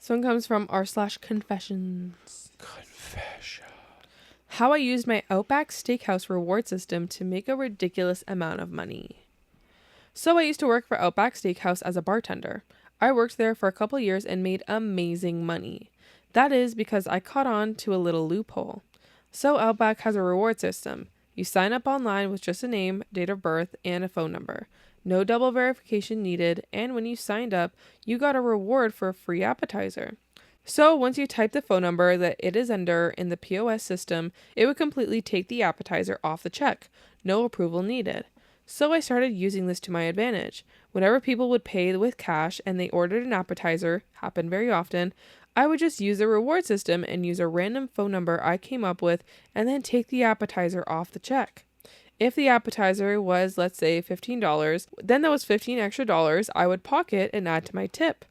This one comes from r/confessions. Confession. How I used my Outback Steakhouse reward system to make a ridiculous amount of money. So I used to work for Outback Steakhouse as a bartender. I worked there for a couple years and made amazing money. That is because I caught on to a little loophole. So Outback has a reward system. You sign up online with just a name, date of birth, and a phone number. No double verification needed, and when you signed up, you got a reward for a free appetizer. So once you type the phone number that it is under in the POS system, it would completely take the appetizer off the check. No approval needed. So I started using this to my advantage. Whenever people would pay with cash and they ordered an appetizer, happened very often, I would just use the reward system and use a random phone number I came up with and then take the appetizer off the check. If the appetizer was, let's say, $15, then those $15 extra I would pocket and add to my tip.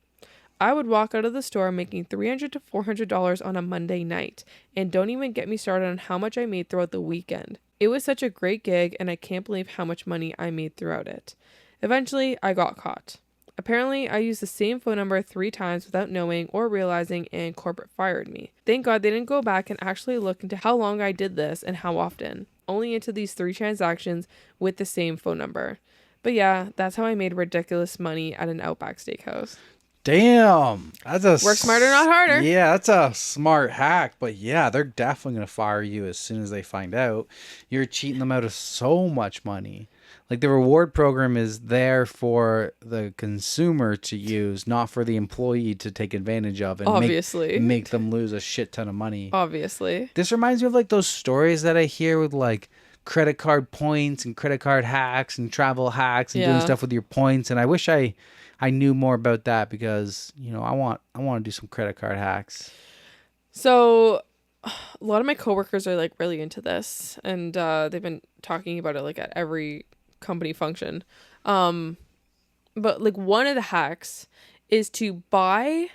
I would walk out of the store making $300 to $400 on a Monday night, and don't even get me started on how much I made throughout the weekend. It was such a great gig, and I can't believe how much money I made throughout it. Eventually, I got caught. Apparently, I used the same phone number 3 times without knowing or realizing, and corporate fired me. Thank God they didn't go back and actually look into how long I did this and how often. Only into these 3 transactions with the same phone number. But yeah, that's how I made ridiculous money at an Outback Steakhouse. Damn. That's a Work smarter, not harder. Yeah, that's a smart hack. But yeah, they're definitely going to fire you as soon as they find out. You're cheating them out of so much money. Like, the reward program is there for the consumer to use, not for the employee to take advantage of and Obviously. make them lose a shit ton of money. Obviously. This reminds me of like those stories that I hear with like credit card points and credit card hacks and travel hacks and doing stuff with your points. And I wish I knew more about that because, you know, I want to do some credit card hacks. So a lot of my coworkers are like really into this, and they've been talking about it like at every company function. But like one of the hacks is to buy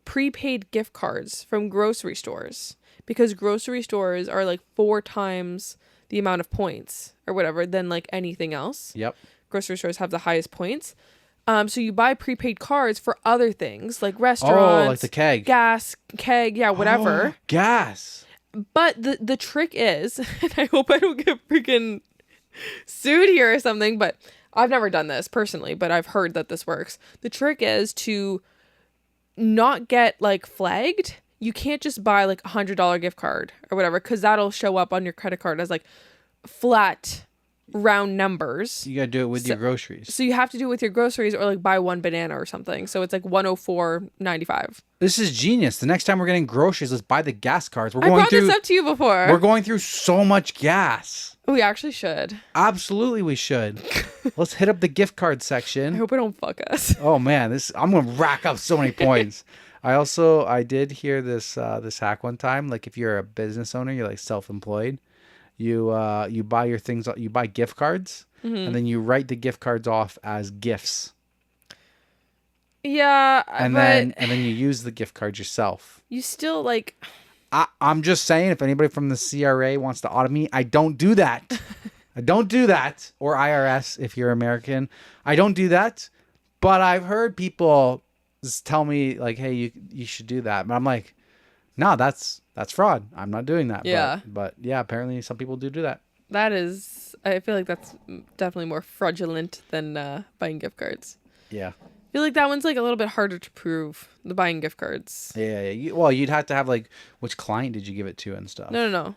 prepaid gift cards from grocery stores, because grocery stores are like 4 times the amount of points or whatever than like anything else. Yep. Grocery stores have the highest points. So you buy prepaid cards for other things like restaurants, like the keg, gas, keg, yeah, whatever. Gas. But the trick is, and I hope I don't get freaking sued here or something, but I've never done this personally, but I've heard that this works. The trick is to not get like flagged. You can't just buy like $100 gift card or whatever, because that'll show up on your credit card as like flat round numbers. You gotta do it with your groceries. So you have to do it with your groceries, or like buy one banana or something. So it's like $104.95. This is genius. The next time we're getting groceries, let's buy the gas cards. I brought this up to you before. We're going through so much gas. We actually should. Absolutely, we should. Let's hit up the gift card section. I hope it don't fuck us. Oh man, I'm gonna rack up so many points. I did hear this hack one time. Like, if you're a business owner, you're like self-employed. You buy your things. You buy gift cards, and then you write the gift cards off as gifts. Yeah, and then you use the gift cards yourself. You still like. I'm just saying, if anybody from the CRA wants to audit me, I don't do that. I don't do that. Or IRS, if you're American, I don't do that. But I've heard people just tell me like, "Hey, you should do that," but I'm like, "No, that's fraud. I'm not doing that." Yeah. But yeah, apparently some people do that. That is, I feel like that's definitely more fraudulent than buying gift cards. Yeah. I feel like that one's like a little bit harder to prove, the buying gift cards. Yeah. Well, you'd have to have like, which client did you give it to and stuff. No.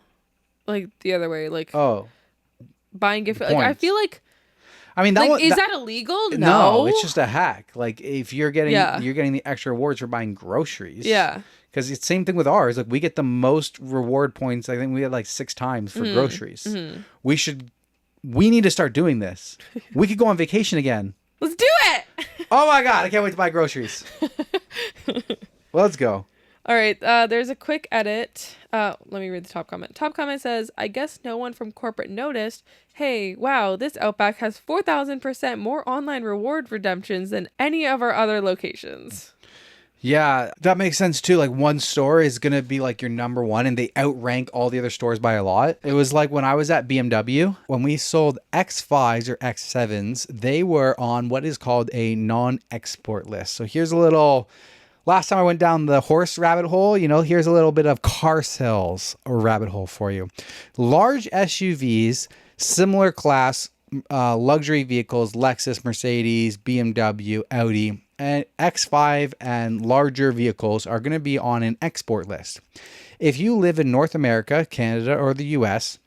Like the other way, like buying gift. Like I feel like. I mean, is that illegal? No, it's just a hack. Like, if you're getting the extra rewards for buying groceries. Yeah. Because it's the same thing with ours. Like, we get the most reward points. I think we had like 6 times for groceries. Mm-hmm. We need to start doing this. We could go on vacation again. Let's do it. Oh my God. I can't wait to buy groceries. Let's go. All right. There's a quick edit. Let me read the top comment. Top comment says, I guess no one from corporate noticed. Hey, wow, this Outback has 4,000% more online reward redemptions than any of our other locations. Yeah, that makes sense too. Like, one store is going to be like your number one, and they outrank all the other stores by a lot. It was like when I was at BMW, when we sold X5s or X7s, they were on what is called a non-export list. So here's a little Last time I went down the horse rabbit hole, here's a little bit of car sales or rabbit hole for you. Large SUVs, similar class, luxury vehicles, Lexus, Mercedes, BMW, Audi, and X5 and larger vehicles are going to be on an export list. If you live in North America, Canada, or the US,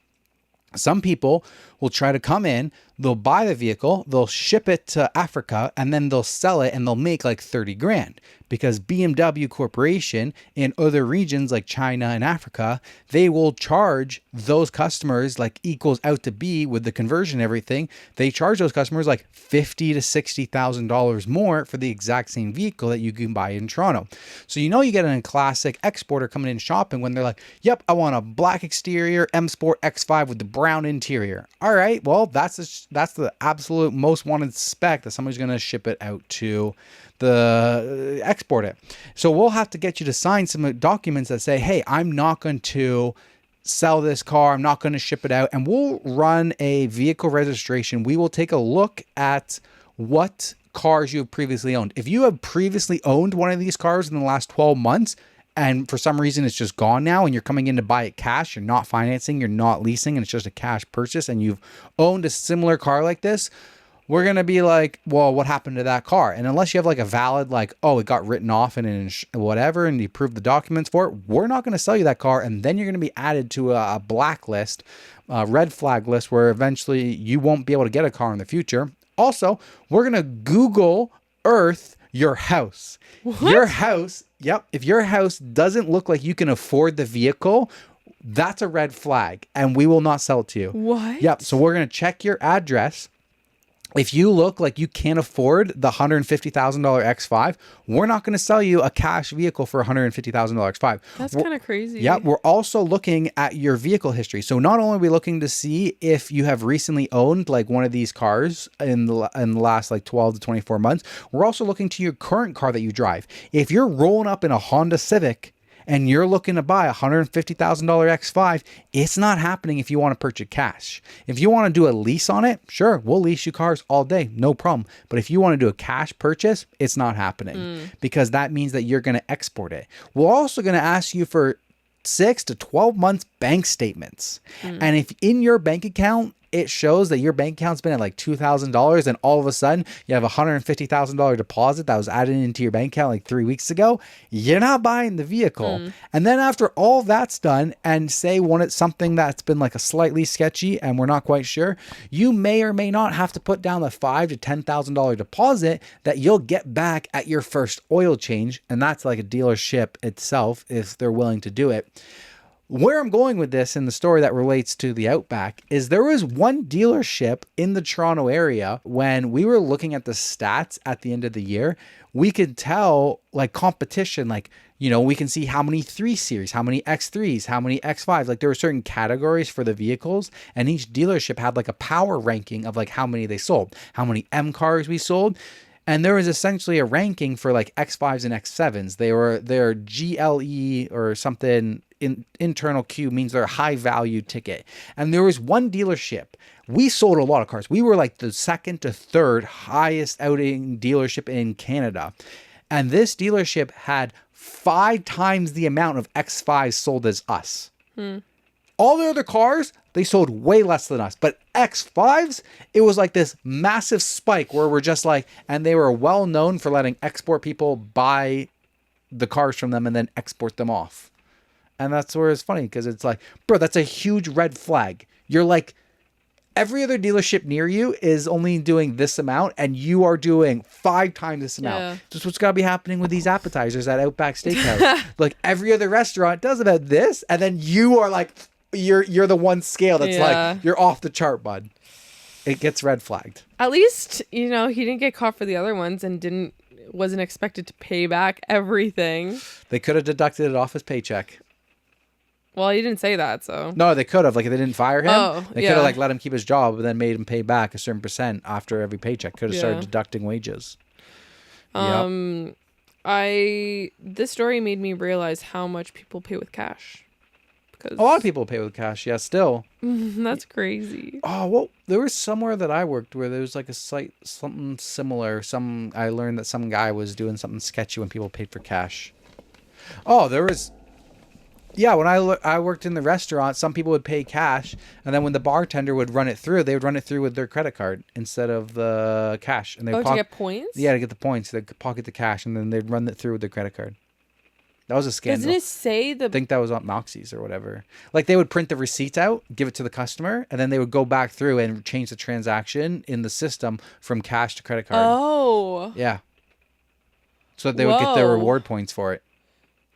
some people will try to come in, they'll buy the vehicle, they'll ship it to Africa, and then they'll sell it and they'll make like 30 grand. Because BMW Corporation in other regions like China and Africa, they will charge those customers like equals out to be with the conversion and everything. They charge those customers like $50,000 to $60,000 more for the exact same vehicle that you can buy in Toronto. So you get a classic exporter coming in shopping when they're like, yep, I want a black exterior M Sport X5 with the brown interior. All right, well, that's the absolute most wanted spec that somebody's going to ship it out to the export it. So we'll have to get you to sign some documents that say, hey, I'm not going to sell this car. I'm not going to ship it out. And we'll run a vehicle registration. We will take a look at what cars you have previously owned. If you have previously owned one of these cars in the last 12 months, and for some reason it's just gone now and you're coming in to buy it cash, you're not financing, you're not leasing, and it's just a cash purchase, and you've owned a similar car like this, we're going to be like, well, what happened to that car? And unless you have like a valid, like, oh, it got written off and whatever, and you prove the documents for it, we're not going to sell you that car. And then you're going to be added to a blacklist, a red flag list, where eventually you won't be able to get a car in the future. Also, we're going to Google Earth your house. What? Your house, yep. If your house doesn't look like you can afford the vehicle, that's a red flag, and we will not sell it to you. What? Yep. So we're going to check your address. If you look like you can't afford the $150,000 X5, we're not going to sell you a cash vehicle for $150,000 X5. That's kind of crazy. Yeah, we're also looking at your vehicle history. So not only are we looking to see if you have recently owned like one of these cars in the last like 12 to 24 months, we're also looking to your current car that you drive. If you're rolling up in a Honda Civic and you're looking to buy a $150,000 X5, it's not happening if you want to purchase cash. If you want to do a lease on it, sure, we'll lease you cars all day, no problem. But if you want to do a cash purchase, it's not happening because that means that you're going to export it. We're also going to ask you for 6 to 12 months bank statements. And if in your bank account, it shows that your bank account's been at like $2,000 and all of a sudden you have a $150,000 deposit that was added into your bank account like 3 weeks ago, you're not buying the vehicle. And then after all that's done, and say when it's something that's been like a slightly sketchy and we're not quite sure, you may or may not have to put down the $5,000 to $10,000 deposit that you'll get back at your first oil change. And that's like a dealership itself if they're willing to do it. Where I'm going with this in the story that relates to the Outback is there was one dealership in the Toronto area when we were looking at the stats at the end of the year, we could tell like competition, like, we can see how many 3 Series, how many X3s, how many X5s, like there were certain categories for the vehicles, and each dealership had like a power ranking of like how many they sold, how many M cars we sold. And there was essentially a ranking for like X5s and X7s. They're GLE or something. Internal Q means they're a high value ticket. And there was one dealership. We sold a lot of cars. We were like the second to third highest outing dealership in Canada. And this dealership had 5 times the amount of X5s sold as us. All the other cars, they sold way less than us. But X5s, it was like this massive spike where we're just like, and they were well known for letting export people buy the cars from them and then export them off. And that's where it's funny because it's like, bro, that's a huge red flag. You're like, every other dealership near you is only doing this amount and you are doing 5 times this amount. Yeah. Just what's got to be happening with these appetizers at Outback Steakhouse. Like every other restaurant does about this. And then you are like, you're the one scale that's like, you're off the chart, bud. It gets red flagged. At least, he didn't get caught for the other ones and wasn't expected to pay back everything. They could have deducted it off his paycheck. Well, he didn't say that, so. No, they could have. Like, if they didn't fire him, they could have, like, let him keep his job and then made him pay back a certain percent after every paycheck. Could have started deducting wages. This story made me realize how much people pay with cash. 'cause A lot of people pay with cash. Yeah, still. that's crazy. Oh, well, there was somewhere that I worked where there was like a site, something similar. I learned that some guy was doing something sketchy when people paid for cash. Oh, there was. Yeah, when I worked in the restaurant, some people would pay cash, and then when the bartender would run it through, they would run it through with their credit card instead of the cash. And they To get points? Yeah, to get the points. They'd pocket the cash, and then they'd run it through with their credit card. That was a scandal. Doesn't it say I think that was on Moxie's or whatever. Like they would print the receipts out, give it to the customer, and then they would go back through and change the transaction in the system from cash to credit card. Oh. Yeah. So that they would get their Whoa. reward points for it.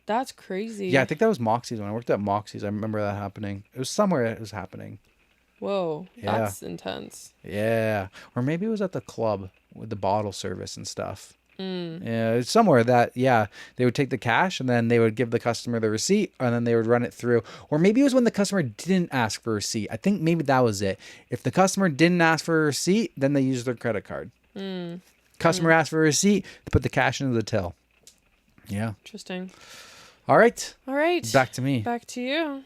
That's crazy. Yeah, I think that was Moxie's. When I worked at Moxie's, I remember that happening. It was somewhere it was happening. Whoa. Yeah. That's intense. Yeah. Or maybe it was at the club with the bottle service and stuff. Mm. Yeah, it's somewhere that, yeah, they would take the cash and then they would give the customer the receipt and then they would run it through. Or maybe it was when the customer didn't ask for a receipt. I think maybe that was it. If the customer didn't ask for a receipt, then they used their credit card. Customer asked for a receipt, they put the cash into the till. Yeah. Interesting. All right. All right. Back to me. Back to you.